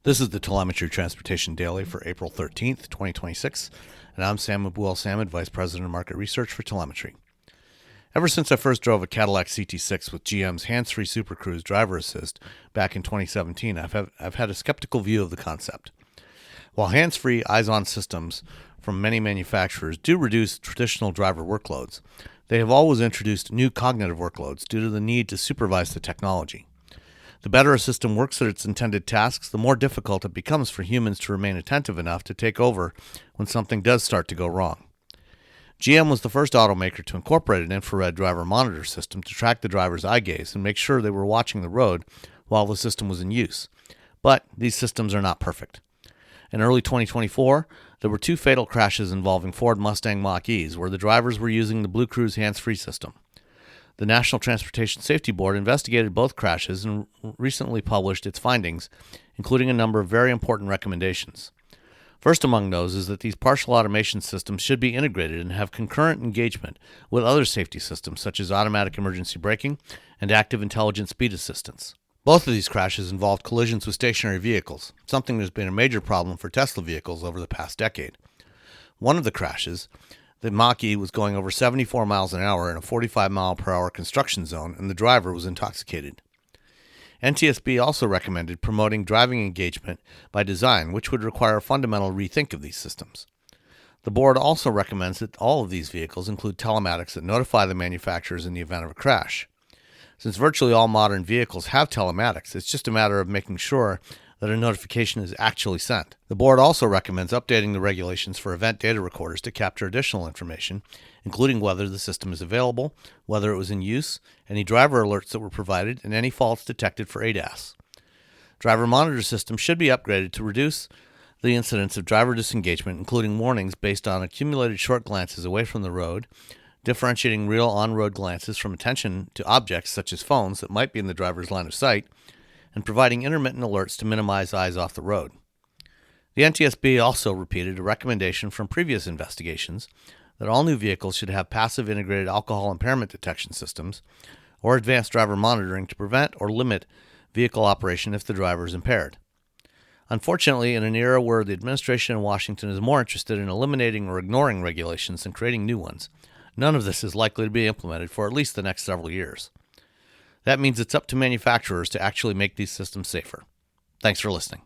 This is the Telemetry Transportation Daily for April 13th, 2026, and I'm Sam Abuel-Samad, Vice President of Market Research for Telemetry. Ever since I first drove a Cadillac CT6 with GM's hands-free BlueCruise driver assist back in 2017, I've had a skeptical view of the concept. While hands-free, eyes-on systems from many manufacturers do reduce traditional driver workloads, they have always introduced new cognitive workloads due to the need to supervise the technology. The better a system works at its intended tasks, the more difficult it becomes for humans to remain attentive enough to take over when something does start to go wrong. GM was the first automaker to incorporate an infrared driver monitor system to track the driver's eye gaze and make sure they were watching the road while the system was in use. But these systems are not perfect. In early 2024, there were two fatal crashes involving Ford Mustang Mach-E's where the drivers were using the BlueCruise hands-free system. The National Transportation Safety Board investigated both crashes and recently published its findings, including a number of very important recommendations. First among those is that these partial automation systems should be integrated and have concurrent engagement with other safety systems such as automatic emergency braking and active intelligent speed assistance. Both of these crashes involved collisions with stationary vehicles, something that has been a major problem for Tesla vehicles over the past decade. One of the crashes, the Mach-E, was going over 74 miles an hour in a 45-mile-per-hour construction zone, and the driver was intoxicated. NTSB also recommended promoting driving engagement by design, which would require a fundamental rethink of these systems. The board also recommends that all of these vehicles include telematics that notify the manufacturers in the event of a crash. Since virtually all modern vehicles have telematics, it's just a matter of making sure that a notification is actually sent. The board also recommends updating the regulations for event data recorders to capture additional information, including whether the system is available, whether it was in use, any driver alerts that were provided, and any faults detected for ADAS. Driver monitor systems should be upgraded to reduce the incidence of driver disengagement, including warnings based on accumulated short glances away from the road, differentiating real on-road glances from attention to objects such as phones that might be in the driver's line of sight, and providing intermittent alerts to minimize eyes off the road. The NTSB also repeated a recommendation from previous investigations that all new vehicles should have passive integrated alcohol impairment detection systems or advanced driver monitoring to prevent or limit vehicle operation if the driver is impaired. Unfortunately, in an era where the administration in Washington is more interested in eliminating or ignoring regulations than creating new ones, none of this is likely to be implemented for at least the next several years. That means it's up to manufacturers to actually make these systems safer. Thanks for listening.